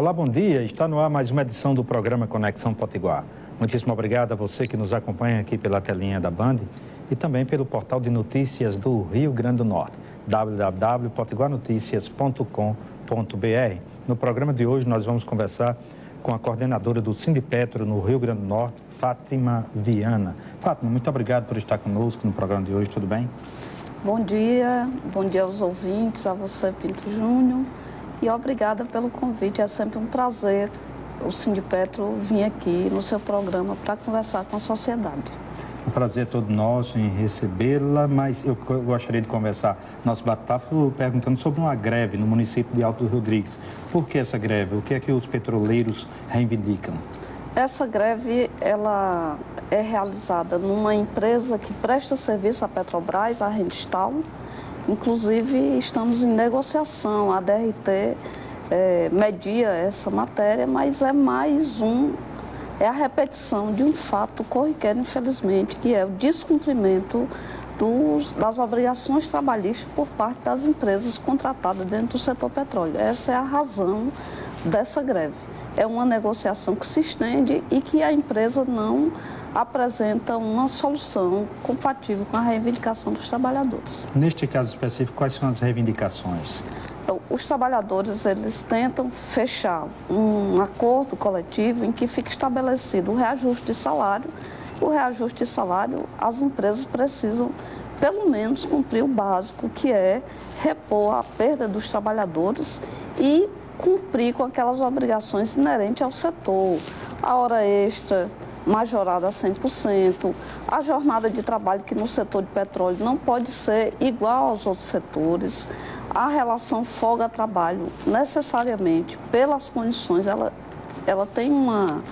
Olá, bom dia. Está no ar mais uma edição do programa Conexão Potiguar. Muitíssimo obrigado a você que nos acompanha aqui pela telinha da Band e também pelo portal de notícias do Rio Grande do Norte, www.potiguarnoticias.com.br. No programa de hoje nós vamos conversar com a coordenadora do Sindipetro no Rio Grande do Norte, Fátima Viana. Fátima, muito obrigado por estar conosco no programa de hoje, tudo bem? Bom dia aos ouvintes, a você, Pinto Júnior, e obrigada pelo convite. É sempre um prazer o Sindipetro vir aqui no seu programa para conversar com a sociedade. O prazer é todo nosso em recebê-la, mas eu gostaria de conversar nosso bate-papo perguntando sobre uma greve no município de Alto Rodrigues. Por que essa greve? O que é que os petroleiros reivindicam? Essa greve, ela é realizada numa empresa que presta serviço à Petrobras, a Rendestal. Inclusive, estamos em negociação, a DRT media essa matéria, mas é a repetição de um fato corriqueiro, infelizmente, que é o descumprimento das obrigações trabalhistas por parte das empresas contratadas dentro do setor petróleo. Essa é a razão dessa greve. É uma negociação que se estende e que a empresa não apresenta uma solução compatível com a reivindicação dos trabalhadores. Neste caso específico, quais são as reivindicações? Os trabalhadores, eles tentam fechar um acordo coletivo em que fique estabelecido o reajuste de salário. O reajuste de salário, as empresas precisam, pelo menos, cumprir o básico, que é repor a perda dos trabalhadores e cumprir com aquelas obrigações inerentes ao setor. A hora extra majorada a 100%, a jornada de trabalho que no setor de petróleo não pode ser igual aos outros setores, a relação folga-trabalho necessariamente pelas condições, ela tem uma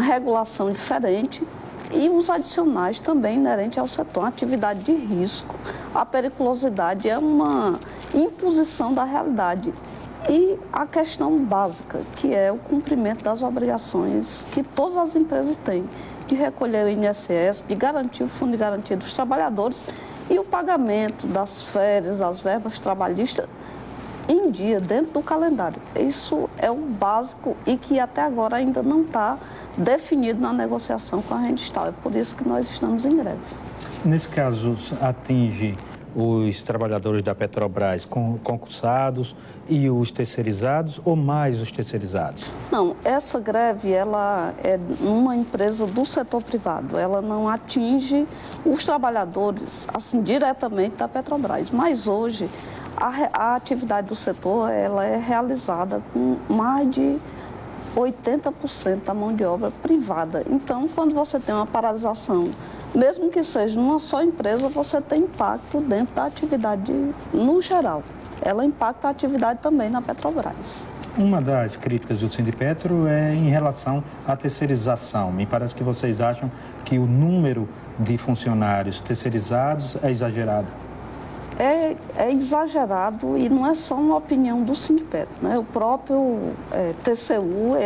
regulação diferente e os adicionais também inerentes ao setor, a atividade de risco, a periculosidade é uma imposição da realidade. E a questão básica, que é o cumprimento das obrigações que todas as empresas têm, de recolher o INSS, de garantir o fundo de garantia dos trabalhadores e o pagamento das férias, das verbas trabalhistas em dia, dentro do calendário. Isso é o básico e que até agora ainda não está definido na negociação com a Rendestal. É por isso que nós estamos em greve. Nesse caso, atinge os trabalhadores da Petrobras concursados e os terceirizados ou mais os terceirizados? Não, essa greve ela é uma empresa do setor privado, ela não atinge os trabalhadores assim diretamente da Petrobras, mas hoje a atividade do setor ela é realizada com mais de 80% da mão de obra privada. Então, quando você tem uma paralisação, mesmo que seja numa só empresa, você tem impacto dentro da atividade no geral. Ela impacta a atividade também na Petrobras. Uma das críticas do Sindipetro é em relação à terceirização. Me parece que vocês acham que o número de funcionários terceirizados é exagerado. É exagerado e não é só uma opinião do Sindipetro, né? O próprio TCU,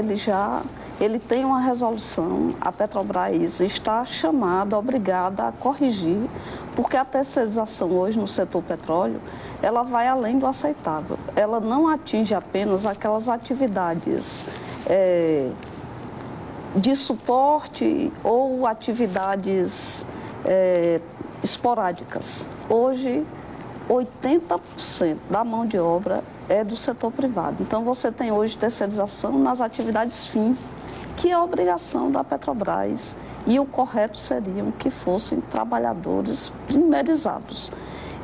ele tem uma resolução, a Petrobras está chamada, obrigada a corrigir, porque a terceirização hoje no setor petróleo, ela vai além do aceitável. Ela não atinge apenas aquelas atividades de suporte ou atividades esporádicas. Hoje, 80% da mão de obra é do setor privado. Então, você tem hoje terceirização nas atividades fim, que é a obrigação da Petrobras, e o correto seriam que fossem trabalhadores primerizados.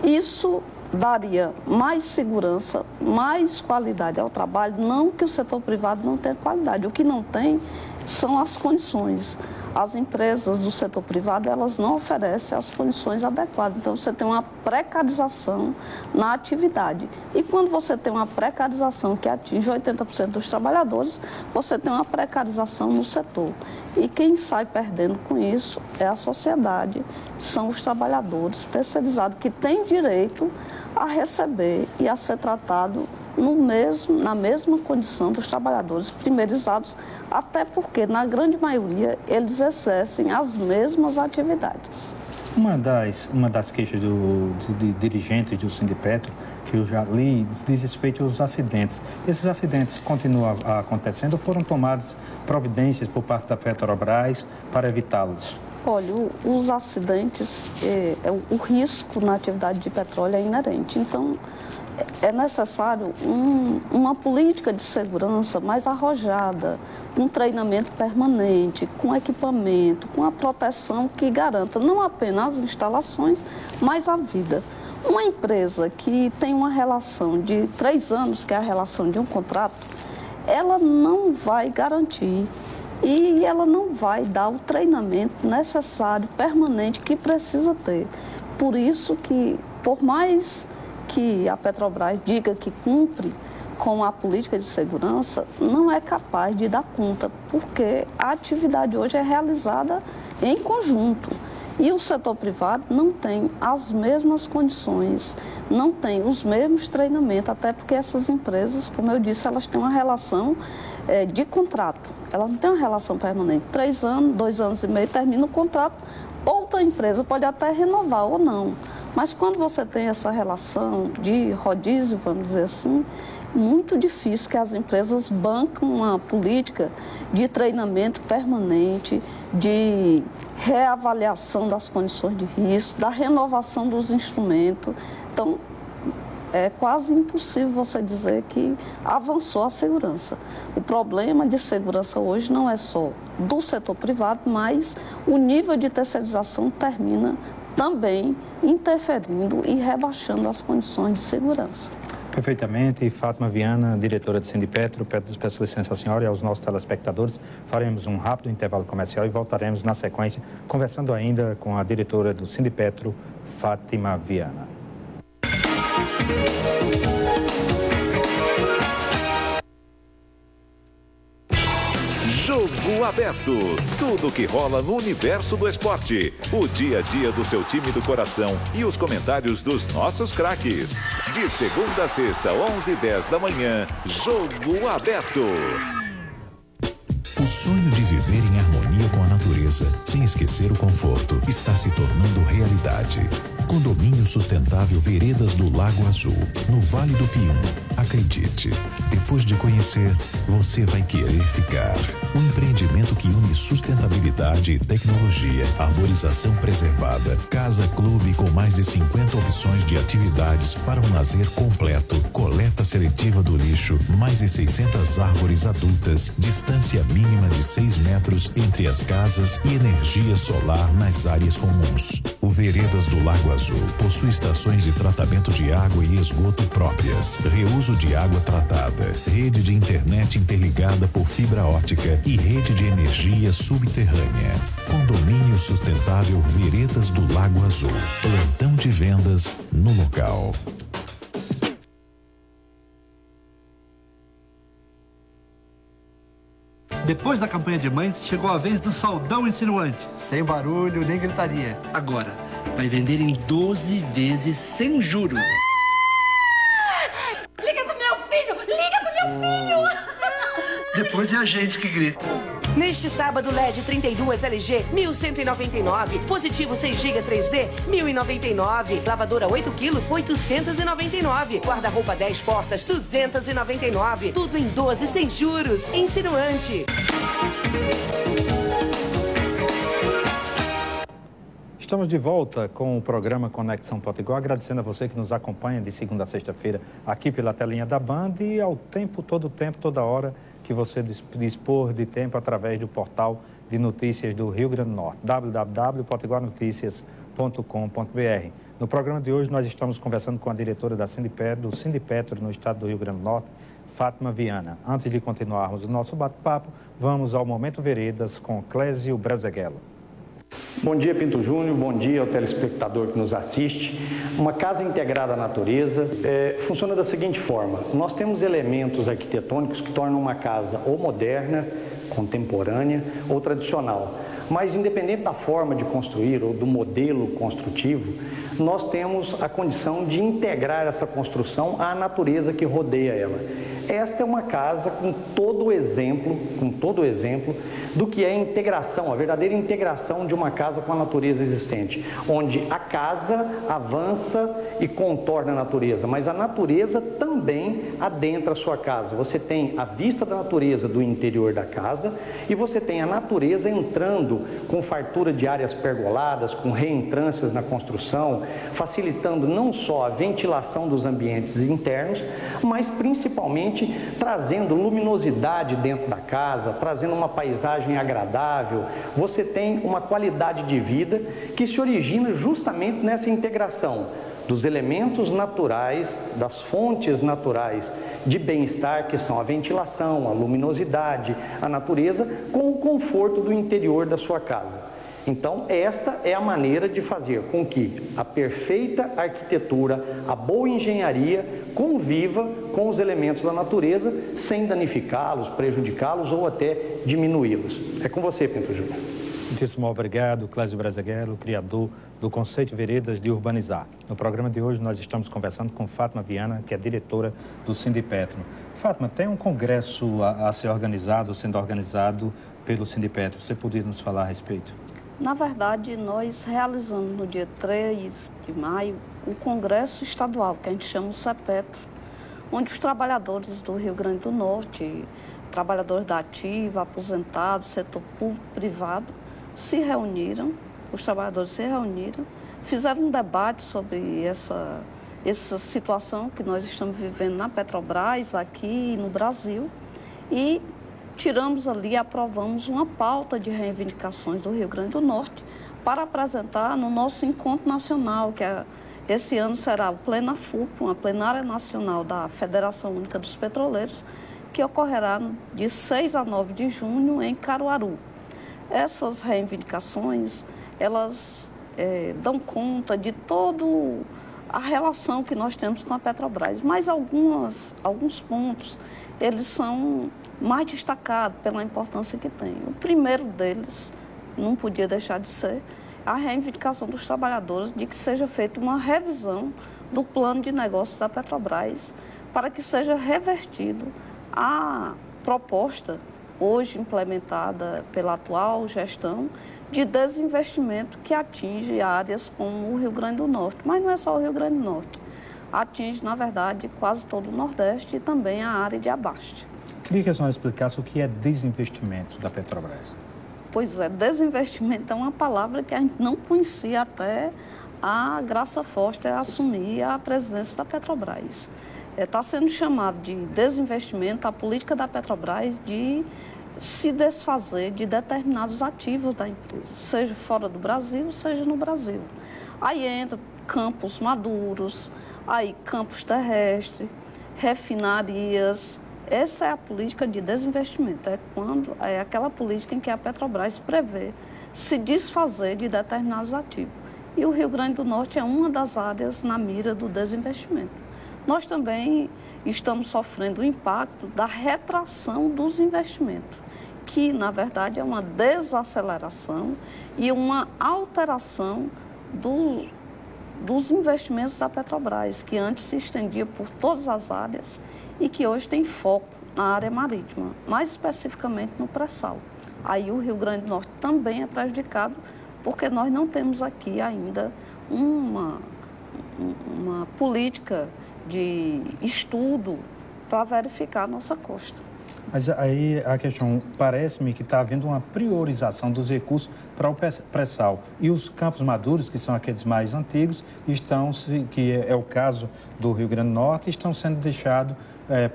Isso daria mais segurança, mais qualidade ao trabalho, não que o setor privado não tenha qualidade. O que não tem são as condições. As empresas do setor privado, elas não oferecem as condições adequadas. Então, você tem uma precarização na atividade. E quando você tem uma precarização que atinge 80% dos trabalhadores, você tem uma precarização no setor. E quem sai perdendo com isso é a sociedade, são os trabalhadores terceirizados, que têm direito a receber e a ser tratado na mesma condição dos trabalhadores primeirizados, até porque, na grande maioria, eles exercem as mesmas atividades. Uma das queixas de dirigentes do Sindipetro, que que eu já li diz respeito aos acidentes. Esses acidentes continuam acontecendo ou foram tomadas providências por parte da Petrobras para evitá-los? Olha, os acidentes, o risco na atividade de petróleo é inerente. Então, é necessário uma política de segurança mais arrojada, um treinamento permanente, com equipamento, com a proteção que garanta não apenas as instalações, mas a vida. Uma empresa que tem uma relação de 3 anos, que é a relação de um contrato, ela não vai garantir e ela não vai dar o treinamento necessário, permanente, que precisa ter. Por isso que, por mais que a Petrobras diga que cumpre com a política de segurança, não é capaz de dar conta, porque a atividade hoje é realizada em conjunto. E o setor privado não tem as mesmas condições, não tem os mesmos treinamentos, até porque essas empresas, como eu disse, elas têm uma relação de contrato. Elas não têm uma relação permanente. 3 anos, 2 anos e meio, termina o contrato, outra empresa pode até renovar ou não. Mas quando você tem essa relação de rodízio, vamos dizer assim, muito difícil que as empresas bancam uma política de treinamento permanente, de reavaliação das condições de risco, da renovação dos instrumentos. Então, é quase impossível você dizer que avançou a segurança. O problema de segurança hoje não é só do setor privado, mas o nível de terceirização termina também interferindo e rebaixando as condições de segurança. Perfeitamente. Fátima Viana, diretora de Sindipetro, peço licença à senhora e aos nossos telespectadores. Faremos um rápido intervalo comercial e voltaremos na sequência conversando ainda com a diretora do Sindipetro, Fátima Viana. Jogo Aberto. Tudo que rola no universo do esporte. O dia a dia do seu time do coração e os comentários dos nossos craques. De segunda a sexta, 11h10 da manhã. Jogo Aberto. O sonho de viver em harmonia com a natureza, sem esquecer o conforto, está se tornando realidade. Condomínio Sustentável Veredas do Lago Azul, no Vale do Pium. Acredite, depois de conhecer, você vai querer ficar. Um empreendimento que une sustentabilidade e tecnologia, arborização preservada, casa-clube com mais de 50 opções de atividades para um lazer completo, coleta seletiva do lixo, mais de 600 árvores adultas, distância mínima de 6 metros entre as casas e energia solar nas áreas comuns. O Veredas do Lago Azul possui estações de tratamento de água e esgoto próprias, reuso de água tratada, rede de internet interligada por fibra ótica e rede de energia subterrânea. Condomínio Sustentável Veredas do Lago Azul. Plantão de vendas no local. Depois da campanha de mães, chegou a vez do saldão insinuante. Sem barulho, nem gritaria. Agora, vai vender em 12 vezes sem juros. Liga pro meu filho! Liga pro meu filho! Depois é a gente que grita. Neste sábado, LED 32 LG, 1.199. Positivo 6 GB 3D, 1.099. Lavadora 8 quilos, 899. Guarda-roupa 10 portas, 299. Tudo em 12 sem juros. Insinuante. Estamos de volta com o programa Conexão Potiguar, agradecendo a você que nos acompanha de segunda a sexta-feira aqui pela telinha da Band e ao tempo, toda hora que você dispor de tempo através do portal de notícias do Rio Grande do Norte, www.potiguarnoticias.com.br. No programa de hoje nós estamos conversando com a diretora da Sindipetro, do Sindipetro no estado do Rio Grande do Norte, Fátima Viana. Antes de continuarmos o nosso bate-papo, vamos ao Momento Veredas com Clésio Brazeguela. Bom dia, Pinto Júnior, bom dia ao telespectador que nos assiste. Uma casa integrada à natureza funciona da seguinte forma: nós temos elementos arquitetônicos que tornam uma casa ou moderna, contemporânea ou tradicional. Mas independente da forma de construir ou do modelo construtivo, nós temos a condição de integrar essa construção à natureza que rodeia ela. Esta é uma casa com todo o exemplo do que é a integração, a verdadeira integração de uma casa com a natureza existente, onde a casa avança e contorna a natureza, mas a natureza também adentra a sua casa. Você tem a vista da natureza do interior da casa e você tem a natureza entrando com fartura de áreas pergoladas, com reentrâncias na construção, facilitando não só a ventilação dos ambientes internos, mas principalmente trazendo luminosidade dentro da casa, trazendo uma paisagem agradável. Você tem uma qualidade de vida que se origina justamente nessa integração dos elementos naturais, das fontes naturais de bem-estar, que são a ventilação, a luminosidade, a natureza, com o conforto do interior da sua casa. Então, esta é a maneira de fazer com que a perfeita arquitetura, a boa engenharia, conviva com os elementos da natureza, sem danificá-los, prejudicá-los ou até diminuí-los. É com você, Pinto Júnior. Muitíssimo obrigado, Clésio Brazaguelo, criador do conceito Veredas de Urbanizar. No programa de hoje nós estamos conversando com Fátima Viana, que é diretora do Sindipetro. Fátima, tem um congresso a ser organizado, sendo organizado pelo Sindipetro. Você poderia nos falar a respeito? Na verdade, nós realizamos no dia 3 de maio o Congresso Estadual, que a gente chama o CEPETRO, onde os trabalhadores do Rio Grande do Norte, trabalhadores da ativa, aposentados, setor público, privado, se reuniram, os trabalhadores se reuniram, fizeram um debate sobre essa situação que nós estamos vivendo na Petrobras, aqui no Brasil, e tiramos ali, aprovamos uma pauta de reivindicações do Rio Grande do Norte para apresentar no nosso encontro nacional, que esse ano será o PlenaFUP, uma plenária nacional da Federação Única dos Petroleiros, que ocorrerá de 6 a 9 de junho em Caruaru. Essas reivindicações, elas dão conta de toda a relação que nós temos com a Petrobras, mas alguns pontos, eles são mais destacados pela importância que tem. O primeiro deles, não podia deixar de ser, a reivindicação dos trabalhadores de que seja feita uma revisão do plano de negócios da Petrobras para que seja revertido a proposta hoje implementada pela atual gestão de desinvestimento que atinge áreas como o Rio Grande do Norte. Mas não é só o Rio Grande do Norte, atinge, na verdade, quase todo o Nordeste e também a área de Abaste. Queria que a senhora explicasse o que é desinvestimento da Petrobras. Pois é, desinvestimento é uma palavra que a gente não conhecia até a Graça Foster assumir a presidência da Petrobras. Está sendo chamado de desinvestimento a política da Petrobras de se desfazer de determinados ativos da empresa, seja fora do Brasil, seja no Brasil. Aí entra campos maduros, aí campos terrestres, refinarias. Essa é a política de desinvestimento, é aquela política em que a Petrobras prevê se desfazer de determinados ativos. E o Rio Grande do Norte é uma das áreas na mira do desinvestimento. Nós também estamos sofrendo o impacto da retração dos investimentos, que na verdade é uma desaceleração e uma alteração dos investimentos da Petrobras, que antes se estendia por todas as áreas e que hoje tem foco na área marítima, mais especificamente no pré-sal. Aí o Rio Grande do Norte também é prejudicado, porque nós não temos aqui ainda uma política de estudo para verificar a nossa costa. Mas aí a questão, parece-me que está havendo uma priorização dos recursos para o pré-sal. E os campos maduros, que são aqueles mais antigos, que é o caso do Rio Grande do Norte, estão sendo deixados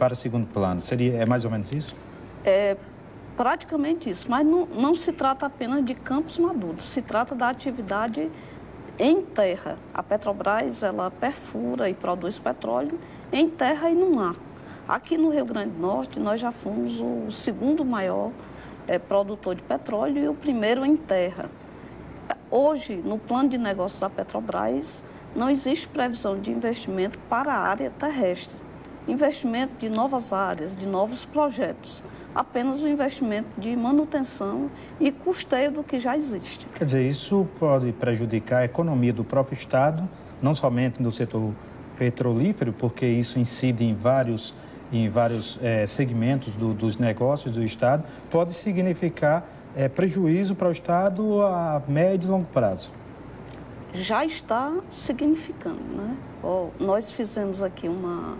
para segundo plano. É mais ou menos isso? É praticamente isso, mas não se trata apenas de campos maduros, se trata da atividade em terra. A Petrobras, ela perfura e produz petróleo em terra e no mar. Aqui no Rio Grande do Norte, nós já fomos o segundo maior produtor de petróleo e o primeiro em terra. Hoje, no plano de negócios da Petrobras, não existe previsão de investimento para a área terrestre. Investimento de novas áreas, de novos projetos. Apenas o investimento de manutenção e custeio do que já existe. Quer dizer, isso pode prejudicar a economia do próprio Estado, não somente no setor petrolífero, porque isso incide em vários em vários segmentos dos negócios do Estado, pode significar prejuízo para o Estado a médio e longo prazo. Já está significando, né? Nós fizemos aqui uma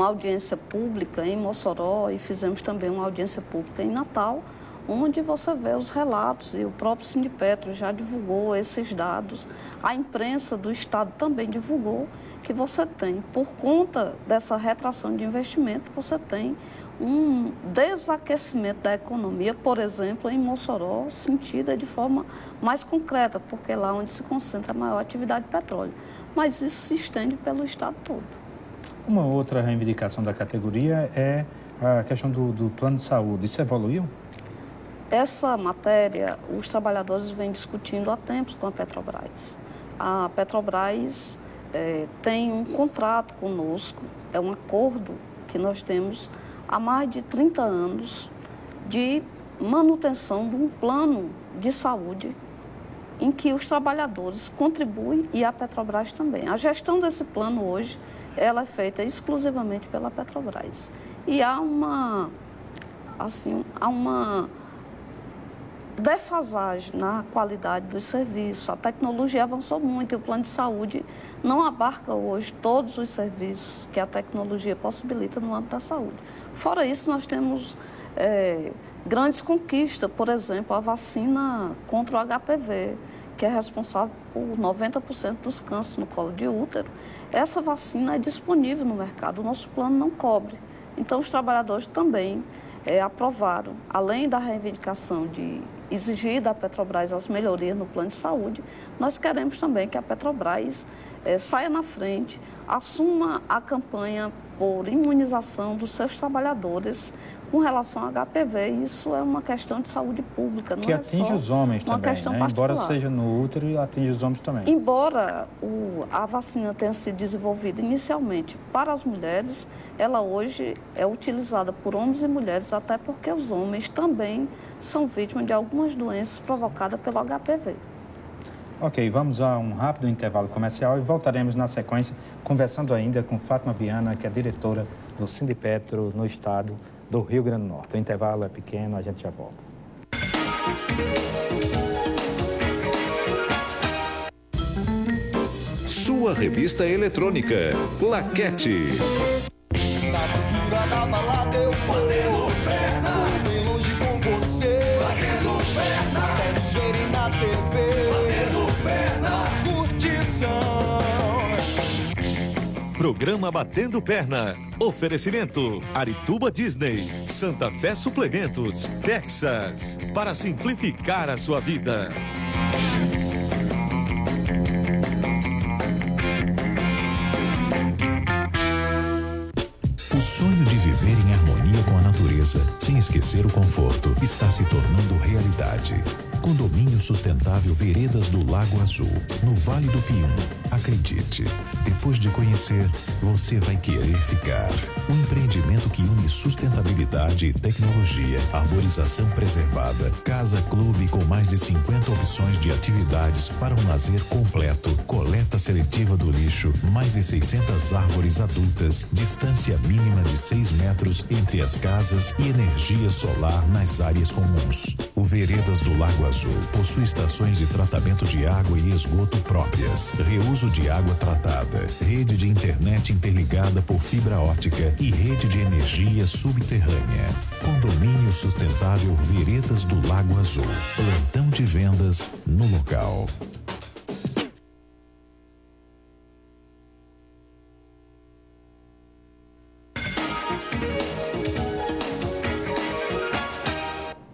audiência pública em Mossoró e fizemos também uma audiência pública em Natal, onde você vê os relatos, e o próprio Sindipetro já divulgou esses dados, a imprensa do Estado também divulgou, que você tem, por conta dessa retração de investimento, você tem um desaquecimento da economia, por exemplo, em Mossoró, sentida de forma mais concreta, porque é lá onde se concentra a maior atividade de petróleo. Mas isso se estende pelo Estado todo. Uma outra reivindicação da categoria é a questão do plano de saúde. Isso evoluiu? Essa matéria, os trabalhadores vêm discutindo há tempos com a Petrobras. A Petrobras tem um contrato conosco, é um acordo que nós temos há mais de 30 anos de manutenção de um plano de saúde em que os trabalhadores contribuem e a Petrobras também. A gestão desse plano hoje, ela é feita exclusivamente pela Petrobras. E há uma defasagem na qualidade dos serviços. A tecnologia avançou muito e o plano de saúde não abarca hoje todos os serviços que a tecnologia possibilita no âmbito da saúde. Fora isso, nós temos grandes conquistas, por exemplo, a vacina contra o HPV, que é responsável por 90% dos cânceres no colo de útero. Essa vacina é disponível no mercado, o nosso plano não cobre. Então, os trabalhadores também aprovaram, além da reivindicação de exigir da Petrobras as melhorias no plano de saúde, nós queremos também que a Petrobras saia na frente, assuma a campanha por imunização dos seus trabalhadores com relação ao HPV. Isso é uma questão de saúde pública, não que atinge os homens uma também, questão né? particular. Embora seja no útero, atinge os homens também. Embora a vacina tenha sido desenvolvida inicialmente para as mulheres, ela hoje é utilizada por homens e mulheres, até porque os homens também são vítimas de algumas doenças provocadas pelo HPV. Ok, vamos a um rápido intervalo comercial e voltaremos na sequência conversando ainda com Fátima Viana, que é diretora do Sindipetro no estado do Rio Grande do Norte. O intervalo é pequeno, a gente já volta. Sua revista eletrônica, Claquete. Na balada eu vou bem longe com você, batendo perna, quero ver na TV, batendo perna, curtição. Programa Batendo Perna. Oferecimento: Arituba Disney, Santa Fé Suplementos, Texas, para simplificar a sua vida. Viver em harmonia com a natureza, sem esquecer o conforto, está se tornando realidade. Condomínio Sustentável Veredas do Lago Azul, no Vale do Pium. Acredite, depois de conhecer, você vai querer ficar. Um empreendimento que une sustentabilidade e tecnologia, arborização preservada, casa-clube com mais de 50 opções de atividades para um lazer completo, coleta seletiva do lixo, mais de 600 árvores adultas, distância mínima de 6 metros entre as casas e energia solar nas áreas comuns. O Veredas do Lago Azul possui estações de tratamento de água e esgoto próprias, reuso de água tratada, rede de internet interligada por fibra ótica e rede de energia subterrânea. Condomínio Sustentável Veredas do Lago Azul. Plantão de vendas no local.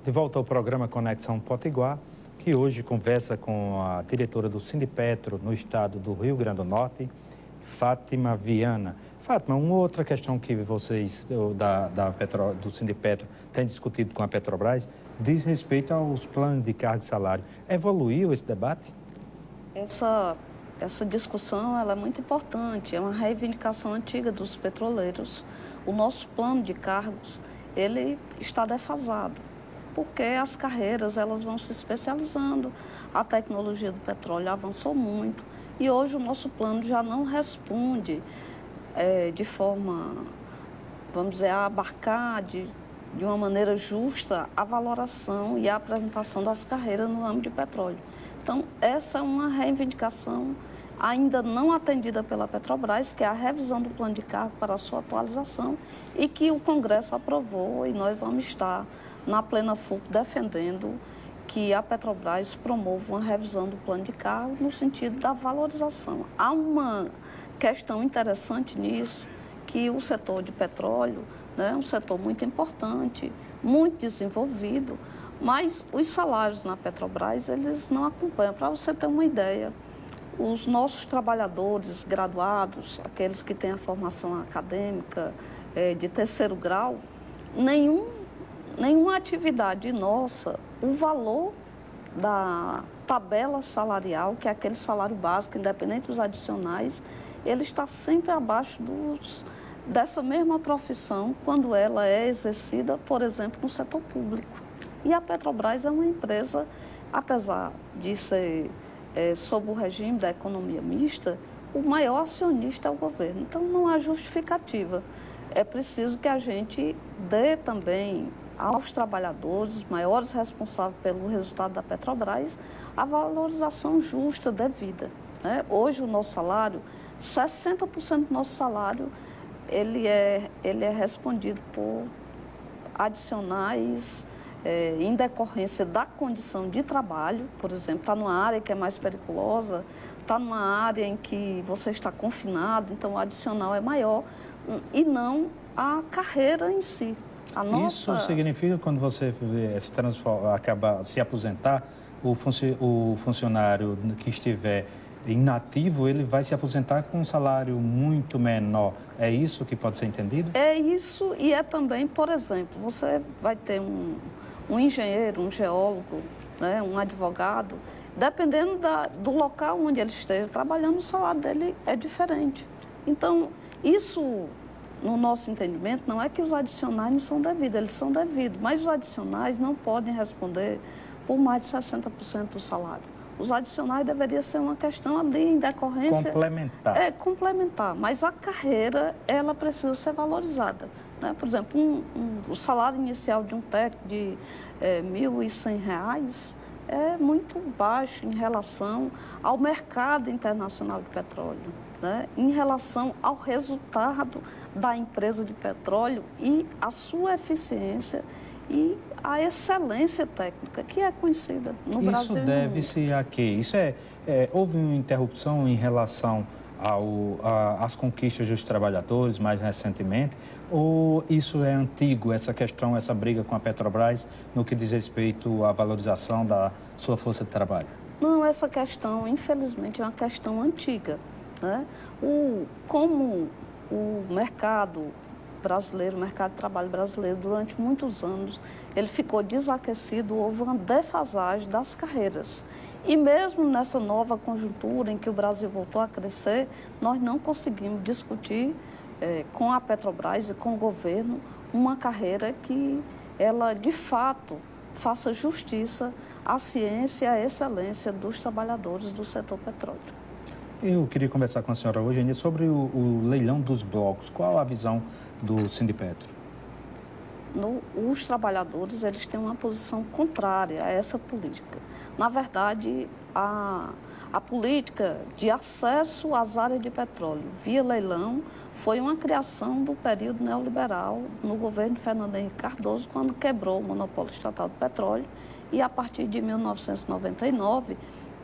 De volta ao programa Conexão Potiguar, que hoje conversa com a diretora do Sindipetro no estado do Rio Grande do Norte, Fátima Viana. Fátima, uma outra questão que vocês do Sindipetro têm discutido com a Petrobras diz respeito aos planos de cargo e salário. Evoluiu esse debate? Essa discussão ela é muito importante, é uma reivindicação antiga dos petroleiros. O nosso plano de cargos, ele está defasado, porque as carreiras elas vão se especializando, a tecnologia do petróleo avançou muito e hoje o nosso plano já não responde de forma vamos dizer, a abarcar de uma maneira justa a valoração e a apresentação das carreiras no âmbito de petróleo. Então, essa é uma reivindicação ainda não atendida pela Petrobras, que é a revisão do plano de cargo para a sua atualização e que o Congresso aprovou, e nós vamos estar na plena FUC defendendo que a Petrobras promova uma revisão do plano de cargo no sentido da valorização. Há uma questão interessante nisso, que o setor de petróleo, né, é um setor muito importante, muito desenvolvido, mas os salários na Petrobras, eles não acompanham. Para você ter uma ideia, os nossos trabalhadores graduados, aqueles que têm a formação acadêmica de terceiro grau, nenhuma atividade nossa, o valor da tabela salarial, que é aquele salário básico, independente dos adicionais, ele está sempre abaixo dessa mesma profissão quando ela é exercida, por exemplo, no setor público. E a Petrobras é uma empresa, apesar de ser sob o regime da economia mista, o maior acionista é o governo. Então não há justificativa. É preciso que a gente dê também aos trabalhadores, maiores responsáveis pelo resultado da Petrobras, a valorização justa, devida, né? Hoje o nosso salário, 60% do nosso salário, ele é respondido por adicionais em decorrência da condição de trabalho. Por exemplo, está numa área que é mais periculosa, está numa área em que você está confinado, então o adicional é maior, e não a carreira em si. Isso significa que quando você acaba se aposentar, o funcionário que estiver inativo, ele vai se aposentar com um salário muito menor. É isso que pode ser entendido? É isso, e é também, por exemplo, você vai ter um engenheiro, um geólogo, né, um advogado, dependendo do local onde ele esteja trabalhando, o salário dele é diferente. Então, isso, no nosso entendimento, não é que os adicionais não são devidos, eles são devidos, mas os adicionais não podem responder por mais de 60% do salário. Os adicionais deveria ser uma questão ali em decorrência... Complementar. Complementar, mas a carreira, ela precisa ser valorizada, né? Por exemplo, o salário inicial de um técnico de R$ 1.100 é muito baixo em relação ao mercado internacional de petróleo, né? Em relação ao resultado da empresa de petróleo e a sua eficiência e a excelência técnica, que é conhecida no Brasil. Isso deve-se a quê? Houve uma interrupção em relação às conquistas dos trabalhadores mais recentemente, ou isso é antigo, essa questão, essa briga com a Petrobras no que diz respeito à valorização da sua força de trabalho? Não, essa questão, infelizmente, é uma questão antiga, né? Como o mercado brasileiro, o mercado de trabalho brasileiro, durante muitos anos, ele ficou desaquecido, houve uma defasagem das carreiras. E mesmo nessa nova conjuntura em que o Brasil voltou a crescer, nós não conseguimos discutir com a Petrobras e com o governo uma carreira que ela, de fato, faça justiça à ciência e à excelência dos trabalhadores do setor petróleo. Eu queria conversar com a senhora hoje sobre o leilão dos blocos. Qual a visão do Sindipetro? Os trabalhadores, eles têm uma posição contrária a essa política. Na verdade, a política de acesso às áreas de petróleo via leilão foi uma criação do período neoliberal no governo de Fernando Henrique Cardoso, quando quebrou o monopólio estatal do petróleo, e a partir de 1999,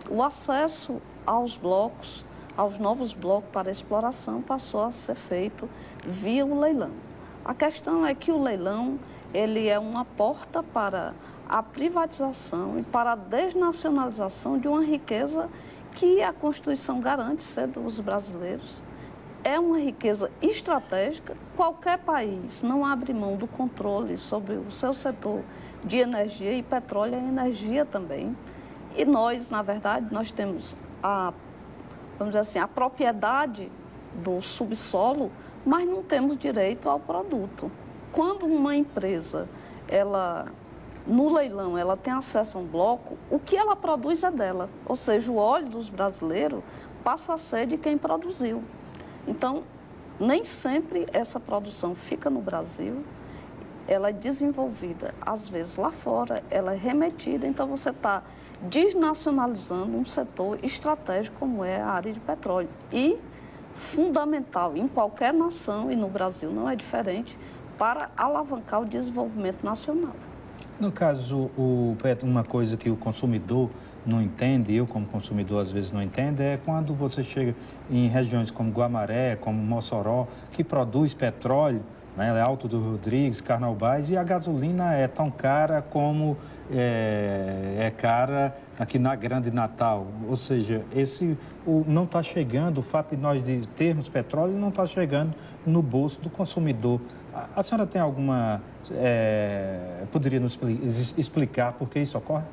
o acesso aos blocos, aos novos blocos para exploração, passou a ser feito via o leilão. A questão é que o leilão, ele é uma porta para a privatização e para a desnacionalização de uma riqueza que a Constituição garante ser dos brasileiros. É uma riqueza estratégica. Qualquer país não abre mão do controle sobre o seu setor de energia, e petróleo é energia também. E nós, na verdade, nós temos vamos dizer assim, a propriedade do subsolo, mas não temos direito ao produto. Quando uma empresa, no leilão, ela tem acesso a um bloco, o que ela produz é dela. Ou seja, o óleo dos brasileiros passa a ser de quem produziu. Então, nem sempre essa produção fica no Brasil, ela é desenvolvida, às vezes lá fora, ela é remetida, então você está desnacionalizando um setor estratégico como é a área de petróleo. E fundamental em qualquer nação, e no Brasil não é diferente, para alavancar o desenvolvimento nacional. No caso, uma coisa que o consumidor não entende, eu como consumidor às vezes não entendo, é quando você chega em regiões como Guamaré, como Mossoró, que produz petróleo, né, Alto do Rodrigues, Carnaubais, e a gasolina é tão cara como é cara aqui na Grande Natal. Ou seja, não está chegando, o fato de nós termos petróleo não está chegando no bolso do consumidor. A senhora tem alguma... poderia nos explicar por que isso ocorre?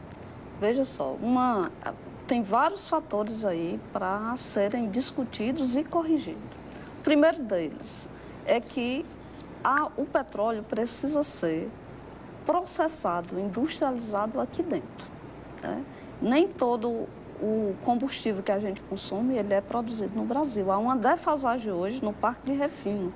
Veja só, tem vários fatores aí para serem discutidos e corrigidos. O primeiro deles é que o petróleo precisa ser processado, industrializado aqui dentro, né? Nem todo o combustível que a gente consome, ele é produzido no Brasil. Há uma defasagem hoje no Parque de Refino.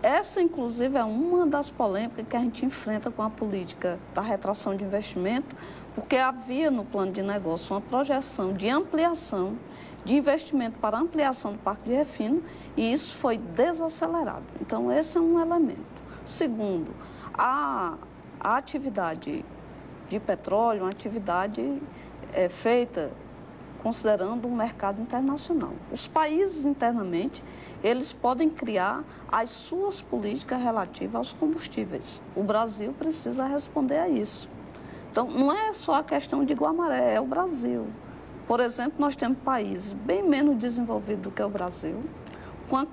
Essa, inclusive, é uma das polêmicas que a gente enfrenta com a política da retração de investimento, porque havia no plano de negócio uma projeção de ampliação de investimento para ampliação do Parque de Refino, e isso foi desacelerado. Então, esse é um elemento. Segundo, a atividade de petróleo, uma atividade feita considerando um mercado internacional. Os países internamente, eles podem criar as suas políticas relativas aos combustíveis. O Brasil precisa responder a isso. Então, não é só a questão de Guamaré, é o Brasil. Por exemplo, nós temos países bem menos desenvolvidos do que o Brasil, com a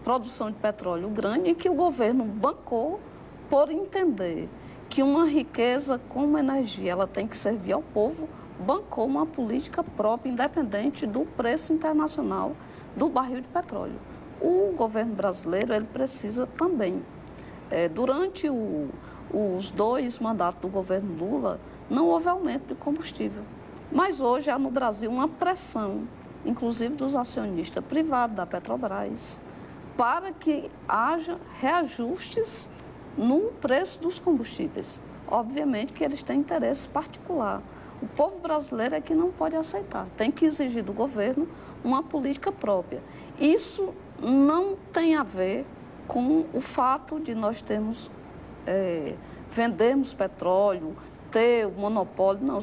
produção de petróleo grande, e que o governo bancou por entender que uma riqueza como energia, ela tem que servir ao povo, bancou uma política própria, independente do preço internacional do barril de petróleo. O governo brasileiro, ele precisa também. Durante os 2 mandatos do governo Lula, não houve aumento de combustível. Mas hoje há no Brasil uma pressão, inclusive dos acionistas privados da Petrobras, para que haja reajustes no preço dos combustíveis. Obviamente que eles têm interesse particular. O povo brasileiro é que não pode aceitar. Tem que exigir do governo uma política própria. Isso não tem a ver com o fato de nós vendermos petróleo, ter o monopólio. Não,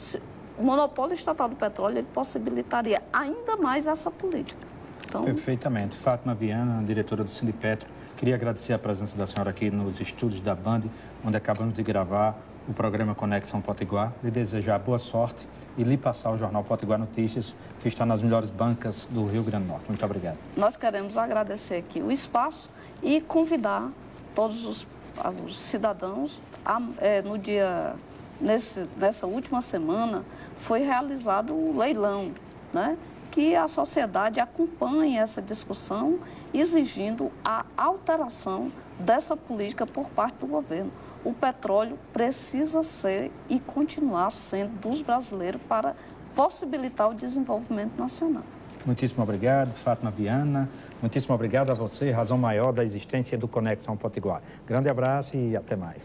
o monopólio estatal do petróleo, ele possibilitaria ainda mais essa política. Então... Perfeitamente. Fátima Viana, diretora do Sindipetro, queria agradecer a presença da senhora aqui nos estúdios da Band, onde acabamos de gravar o programa Conexão Potiguar, lhe desejar boa sorte e lhe passar o jornal Potiguar Notícias, que está nas melhores bancas do Rio Grande do Norte. Muito obrigado. Nós queremos agradecer aqui o espaço e convidar todos os cidadãos nessa última semana foi realizado o leilão, né? Que a sociedade acompanhe essa discussão, exigindo a alteração dessa política por parte do governo. O petróleo precisa ser e continuar sendo dos brasileiros para possibilitar o desenvolvimento nacional. Muitíssimo obrigado, Fátima Viana. Muitíssimo obrigado a você, razão maior da existência do Conexão Potiguar. Grande abraço e até mais.